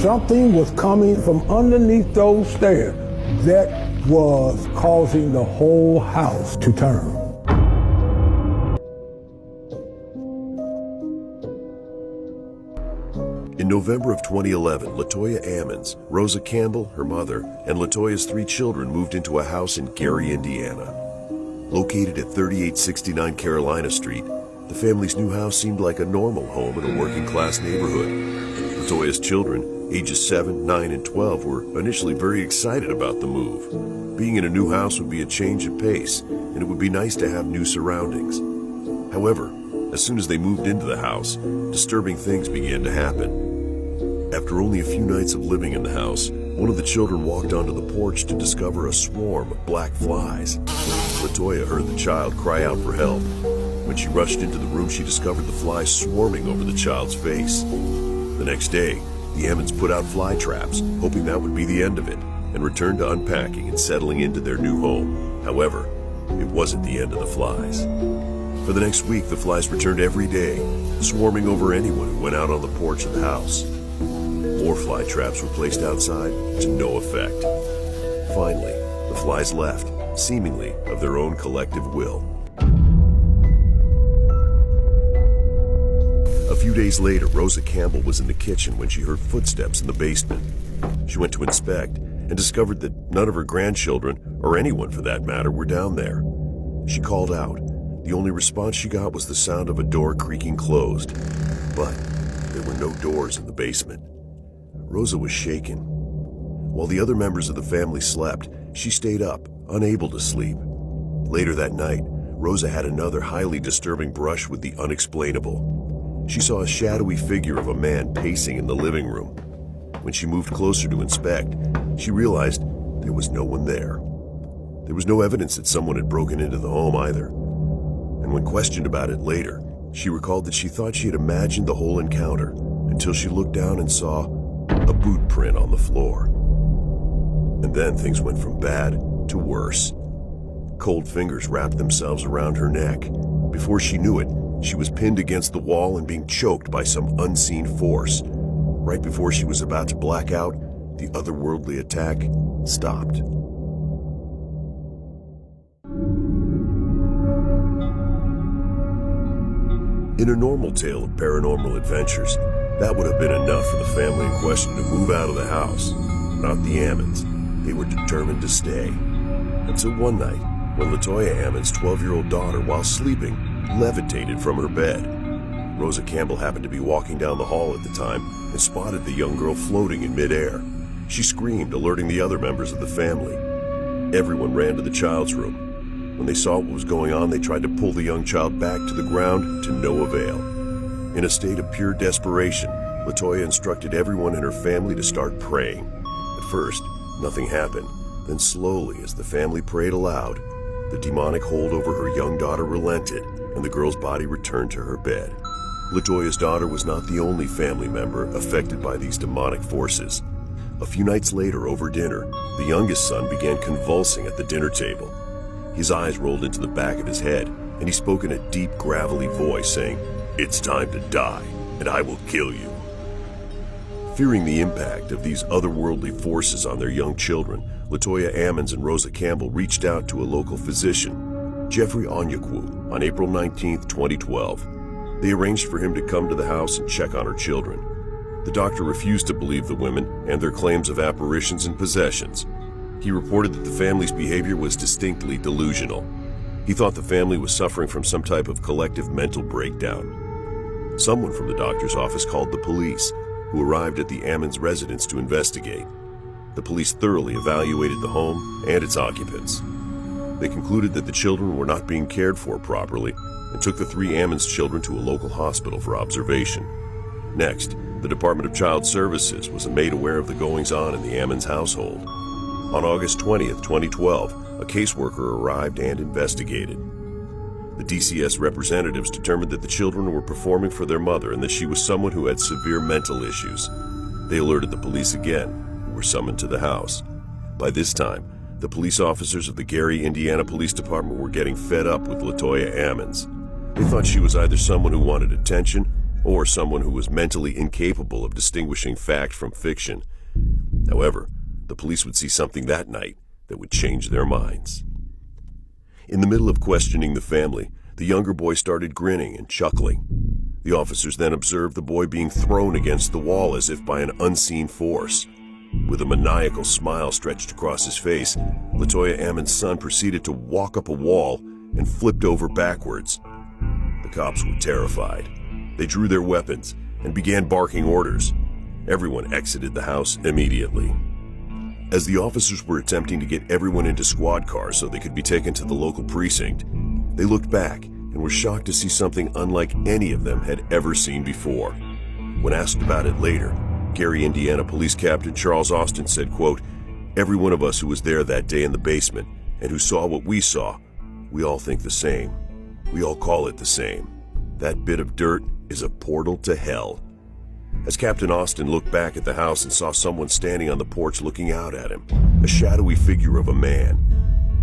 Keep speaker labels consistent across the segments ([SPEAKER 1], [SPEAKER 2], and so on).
[SPEAKER 1] something was coming from underneath those stairs that was causing the whole house to turn.
[SPEAKER 2] In November of 2011, Latoya Ammons, Rosa Campbell, her mother, and Latoya's 3 children moved into a house in Gary, Indiana. Located at 3869 Carolina Street, the family's new house seemed like a normal home in a working-class neighborhood. Latoya's children, ages 7, 9, and 12, were initially very excited about the move. Being in a new house would be a change of pace, and it would be nice to have new surroundings. However, as soon as they moved into the house, disturbing things began to happen. After only a few nights of living in the house, one of the children walked onto the porch to discover a swarm of black flies. Latoya heard the child cry out for help. When she rushed into the room, she discovered the flies swarming over the child's face. The next day, the Ammons put out fly traps, hoping that would be the end of it, and returned to unpacking and settling into their new home. However, it wasn't the end of the flies. For the next week, the flies returned every day, swarming over anyone who went out on the porch of the house. More fly traps were placed outside, to no effect. Finally, the flies left, seemingly of their own collective will. A few days later, Rosa Campbell was in the kitchen when she heard footsteps in the basement. She went to inspect and discovered that none of her grandchildren, or anyone for that matter, were down there. She called out. The only response she got was the sound of a door creaking closed. But there were no doors in the basement. Rosa was shaken. While the other members of the family slept, she stayed up, unable to sleep. Later that night, Rosa had another highly disturbing brush with the unexplainable. She saw a shadowy figure of a man pacing in the living room. When she moved closer to inspect, she realized there was no one there. There was no evidence that someone had broken into the home either. And when questioned about it later, she recalled that she thought she had imagined the whole encounter until she looked down and saw a boot print on the floor. And then things went from bad to worse. Cold fingers wrapped themselves around her neck. Before she knew it, she was pinned against the wall and being choked by some unseen force. Right before she was about to black out, the otherworldly attack stopped. In a normal tale of paranormal adventures, that would have been enough for the family in question to move out of the house. Not the Ammons. They were determined to stay. Until one night, when Latoya Ammons' 12-year-old daughter, while sleeping, levitated from her bed. Rosa Campbell happened to be walking down the hall at the time and spotted the young girl floating in midair. She screamed, alerting the other members of the family. Everyone ran to the child's room. When they saw what was going on, they tried to pull the young child back to the ground, to no avail. In a state of pure desperation, Latoya instructed everyone in her family to start praying. At first, nothing happened. Then slowly, as the family prayed aloud, the demonic hold over her young daughter relented, and the girl's body returned to her bed. Latoya's daughter was not the only family member affected by these demonic forces. A few nights later, over dinner, the youngest son began convulsing at the dinner table. His eyes rolled into the back of his head, and he spoke in a deep, gravelly voice, saying, "It's time to die, and I will kill you." Fearing the impact of these otherworldly forces on their young children, Latoya Ammons and Rosa Campbell reached out to a local physician, Jeffrey Onyekwu, on April 19, 2012. They arranged for him to come to the house and check on her children. The doctor refused to believe the women and their claims of apparitions and possessions. He reported that the family's behavior was distinctly delusional. He thought the family was suffering from some type of collective mental breakdown. Someone from the doctor's office called the police, who arrived at the Ammons residence to investigate. The police thoroughly evaluated the home and its occupants. They concluded that the children were not being cared for properly and took the 3 Ammons children to a local hospital for observation. Next, the Department of Child Services was made aware of the goings-on in the Ammons household. On August 20th, 2012, a caseworker arrived and investigated. The DCS representatives determined that the children were performing for their mother and that she was someone who had severe mental issues. They alerted the police again, who were summoned to the house. By this time, the police officers of the Gary, Indiana Police Department were getting fed up with Latoya Ammons. They thought she was either someone who wanted attention or someone who was mentally incapable of distinguishing fact from fiction. However, the police would see something that night that would change their minds. In the middle of questioning the family, the younger boy started grinning and chuckling. The officers then observed the boy being thrown against the wall as if by an unseen force. With a maniacal smile stretched across his face, LaToya Ammon's son proceeded to walk up a wall and flipped over backwards. The cops were terrified. They drew their weapons and began barking orders. Everyone exited the house immediately. As the officers were attempting to get everyone into squad cars so they could be taken to the local precinct, they looked back and were shocked to see something unlike any of them had ever seen before. When asked about it later, Gary, Indiana Police Captain Charles Austin said, quote, "Every one of us who was there that day in the basement and who saw what we saw, we all think the same. We all call it the same. That bit of dirt is a portal to hell." As Captain Austin looked back at the house and saw someone standing on the porch looking out at him, a shadowy figure of a man,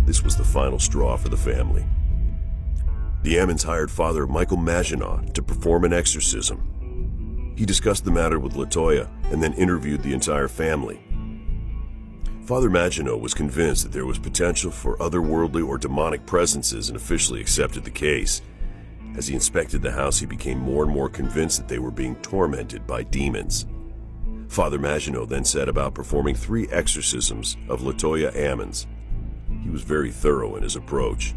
[SPEAKER 2] this was the final straw for the family. The Ammons hired Father Michael Maginot to perform an exorcism. He discussed the matter with LaToya and then interviewed the entire family. Father Maginot was convinced that there was potential for otherworldly or demonic presences and officially accepted the case. As he inspected the house, he became more and more convinced that they were being tormented by demons. Father Maginot then set about performing 3 exorcisms of LaToya Ammons. He was very thorough in his approach.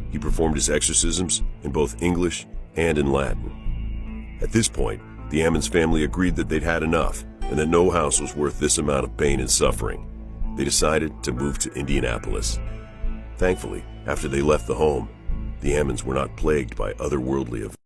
[SPEAKER 2] He performed his exorcisms in both English and in Latin. At this point, the Ammons family agreed that they'd had enough and that no house was worth this amount of pain and suffering. They decided to move to Indianapolis. Thankfully, after they left the home, the Ammons were not plagued by otherworldly events.